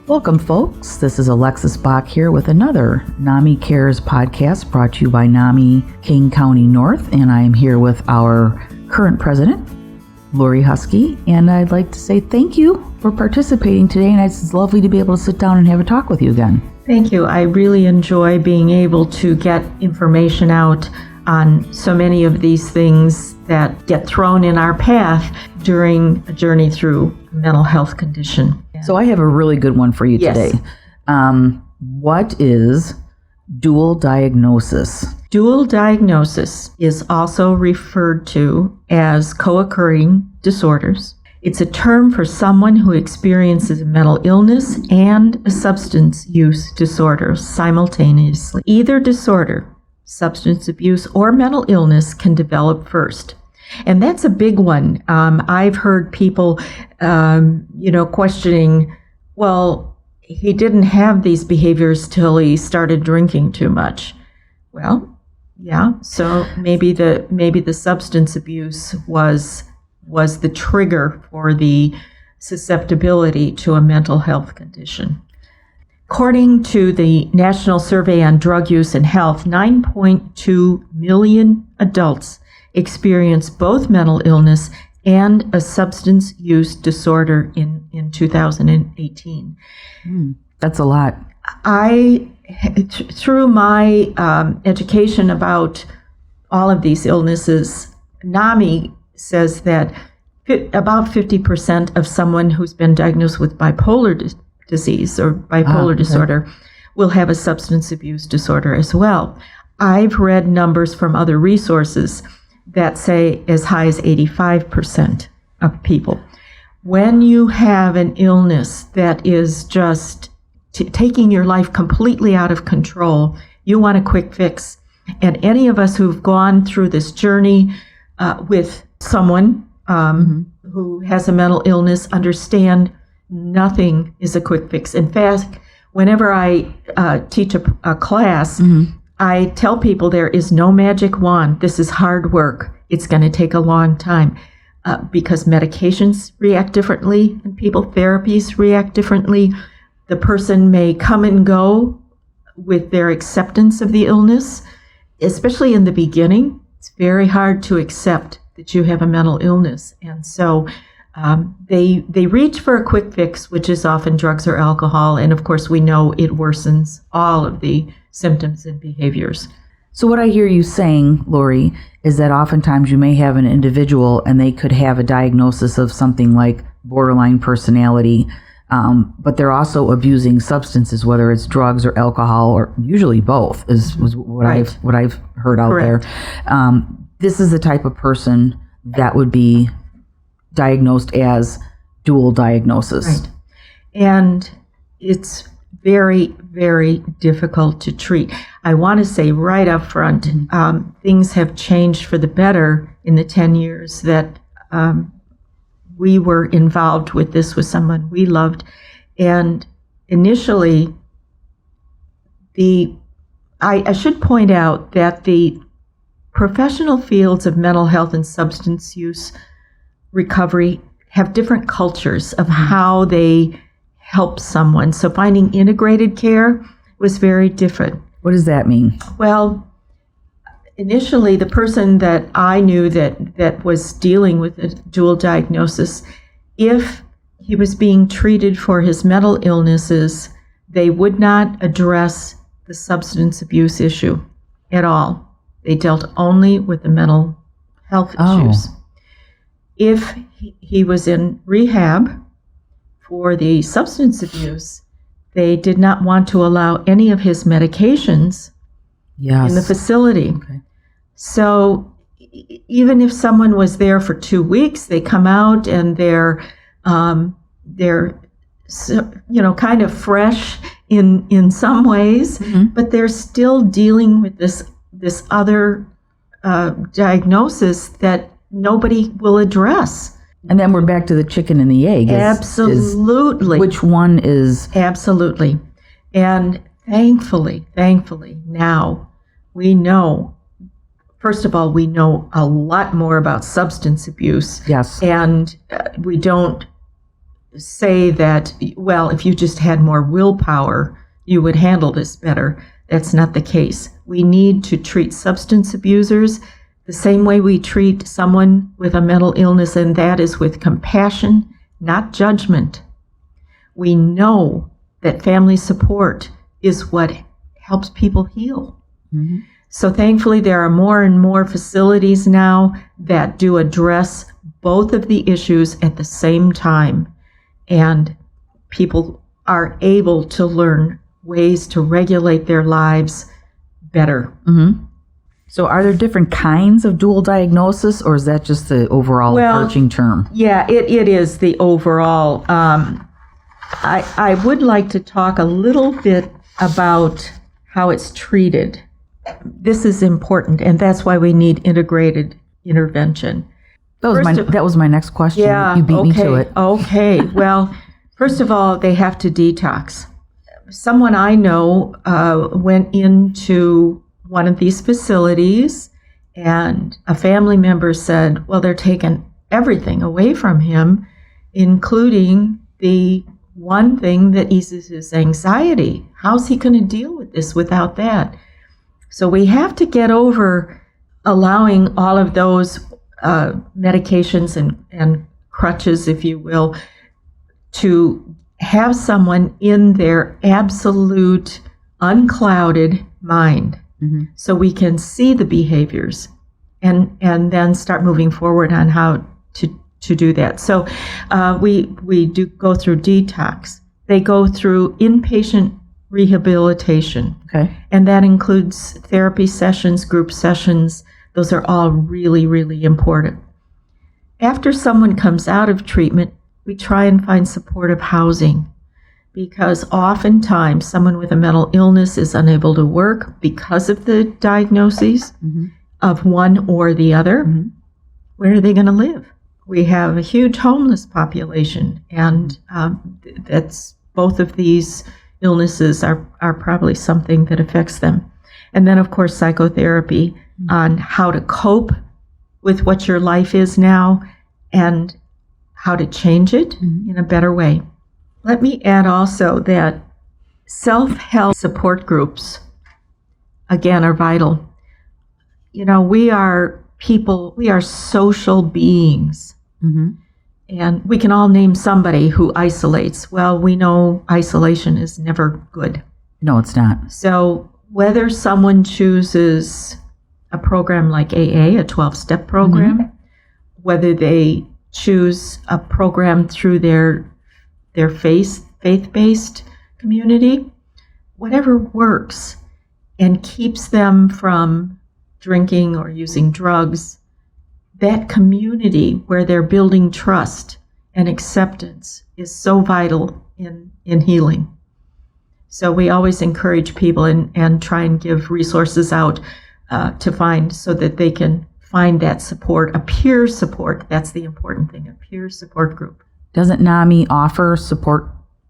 Welcome, folks. This is Alexis Bach here with another NAMI Cares podcast brought to you by NAMI King County North, and I am here with our current president, Lori Husky, and I'd like to say thank you for participating today, and it's lovely to be able to sit down and have a talk with you again. Thank you. I really enjoy being able to get information out on so many of these things that get thrown in our path during a journey through a mental health condition. So I have a really good one for you Yes. today. What is dual diagnosis? Dual diagnosis is also referred to as co-occurring disorders. It's a term for someone who experiences a mental illness and a substance use disorder simultaneously. Either disorder, substance abuse or mental illness, can develop first. And that's a big one. I've heard people, questioning, well, he didn't have these behaviors till he started drinking too much. Well, yeah. So maybe the substance abuse was the trigger for the susceptibility to a mental health condition. According to the National Survey on Drug Use and Health, 9.2 million adults experience both mental illness and a substance use disorder in 2018. That's a lot. Through my education about all of these illnesses, NAMI says that about 50% of someone who's been diagnosed with bipolar disease or bipolar disorder will have a substance abuse disorder as well. I've read numbers from other resources that say as high as 85% of people. When you have an illness that is just taking your life completely out of control, you want a quick fix. And any of us who've gone through this journey with someone who has a mental illness understand nothing is a quick fix. In fact, whenever I teach a class, I tell people there is no magic wand. This is hard work. It's going to take a long time because medications react differently in people. Therapies react differently. The person may come and go with their acceptance of the illness, especially in the beginning. It's very hard to accept that you have a mental illness. And so they reach for a quick fix, which is often drugs or alcohol. And of course, we know it worsens all of the symptoms and behaviors. So what I hear you saying, Lori, is that oftentimes you may have an individual and they could have a diagnosis of something like borderline personality, but they're also abusing substances, whether it's drugs or alcohol, or usually both is what I've heard out Correct. there. This is the type of person that would be diagnosed as dual diagnosis. Right. And it's very, very difficult to treat. I want to say right up front, things have changed for the better in the 10 years that we were involved with this with someone we loved. And initially, I should point out that the professional fields of mental health and substance use recovery have different cultures of how they help someone. So finding integrated care was very different. What does that mean? Well, initially, the person that I knew that was dealing with a dual diagnosis, if he was being treated for his mental illnesses, they would not address the substance abuse issue at all. They dealt only with the mental health issues. If he was in rehab for the substance abuse, they did not want to allow any of his medications in the facility. Okay. So even if someone was there for 2 weeks, they come out and they're kind of fresh in some ways, but they're still dealing with this other diagnosis that nobody will address. And then we're back to the chicken and the egg. Absolutely. Which one is? Absolutely. And thankfully, now we know, first of all, we know a lot more about substance abuse. Yes. And we don't say that, well, if you just had more willpower, you would handle this better. That's not the case. We need to treat substance abusers the same way we treat someone with a mental illness, and that is with compassion, not judgment. We know that family support is what helps people heal. Mm-hmm. So thankfully, there are more and more facilities now that do address both of the issues at the same time. And people are able to learn ways to regulate their lives better. Mm-hmm. So are there different kinds of dual diagnosis, or is that just the overall overarching term? Yeah, it is the overall. I would like to talk a little bit about how it's treated. This is important, and that's why we need integrated intervention. That was my next question. Yeah, you beat me to it. Okay. Well, first of all, they have to detox. Someone I know went into one of these facilities, and a family member said, well, they're taking everything away from him, including the one thing that eases his anxiety. How's he going to deal with this without that? So we have to get over allowing all of those medications and crutches, if you will, to have someone in their absolute unclouded mind. Mm-hmm. So we can see the behaviors and then start moving forward on how to do that. So we do go through detox. They go through inpatient rehabilitation. Okay. And that includes therapy sessions, group sessions. Those are all really, really important. After someone comes out of treatment, we try and find supportive housing, because oftentimes someone with a mental illness is unable to work because of the diagnoses mm-hmm. of one or the other. Mm-hmm. Where are they going to live? We have a huge homeless population, and that's both of these illnesses are probably something that affects them. And then, of course, psychotherapy mm-hmm. on how to cope with what your life is now and how to change it mm-hmm. in a better way. Let me add also that self-help support groups, again, are vital. You know, we are people, we are social beings. Mm-hmm. And we can all name somebody who isolates. Well, we know isolation is never good. No, it's not. So whether someone chooses a program like AA, a 12-step program, mm-hmm. whether they choose a program through their faith-based community, whatever works and keeps them from drinking or using drugs, that community where they're building trust and acceptance is so vital in healing. So we always encourage people and try and give resources out to find so that they can find that support, a peer support. That's the important thing, a peer support group. Doesn't NAMI offer support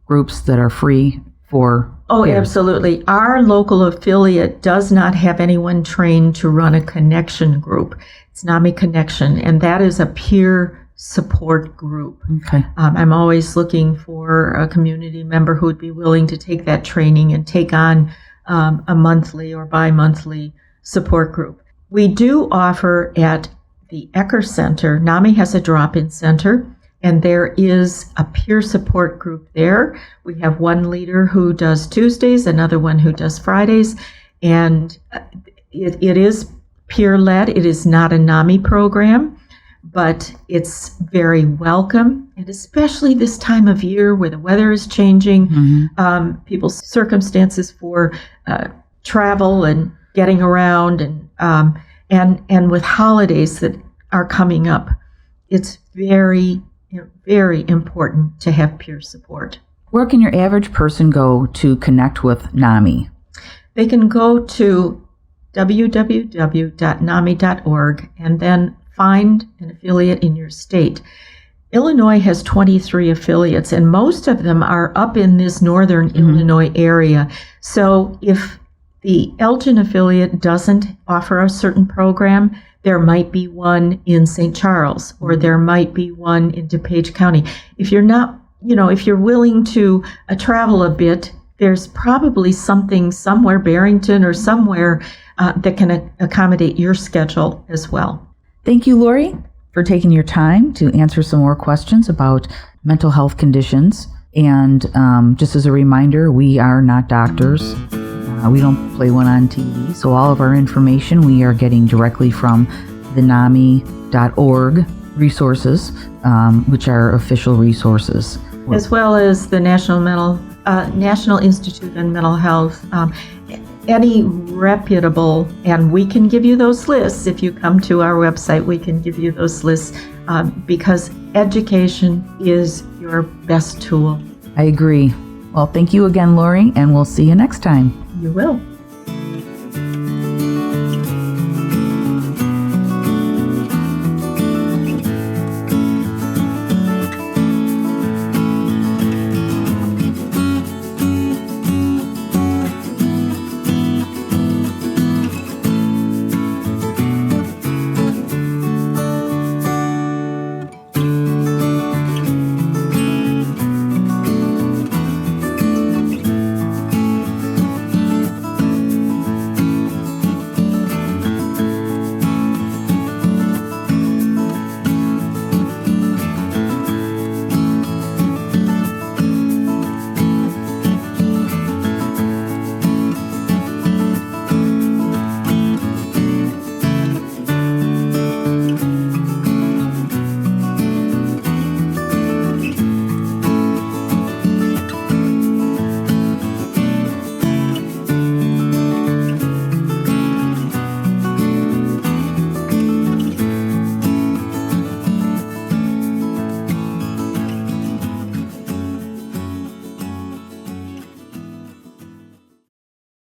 groups that are free for Oh, peers? Absolutely. Our local affiliate does not have anyone trained to run a connection group. It's NAMI Connection, and that is a peer support group. Okay. I'm always looking for a community member who would be willing to take that training and take on a monthly or bi-monthly support group. We do offer at the Ecker Center, NAMI has a drop-in center, and there is a peer support group there. We have one leader who does Tuesdays, another one who does Fridays, and it is peer-led. It is not a NAMI program, but it's very welcome, and especially this time of year where the weather is changing, mm-hmm. People's circumstances for travel and getting around, and with holidays that are coming up, it's very, very important to have peer support. Where can your average person go to connect with NAMI? They can go to www.nami.org and then find an affiliate in your state. Illinois has 23 affiliates, and most of them are up in this northern mm-hmm. Illinois area. So if the Elgin affiliate doesn't offer a certain program, there might be one in St. Charles, or there might be one in DuPage County. If you're not if you're willing to travel a bit, there's probably something somewhere, Barrington or somewhere, that can accommodate your schedule as well. Thank you, Lori, for taking your time to answer some more questions about mental health conditions. And just as a reminder, we are not doctors. We don't play one on TV. So all of our information we are getting directly from the NAMI.org resources, which are official resources. As well as the National Institute on Mental Health. Any reputable, and we can give you those lists. If you come to our website, we can give you those lists because education is your best tool. I agree. Well, thank you again, Lori, and we'll see you next time. You will.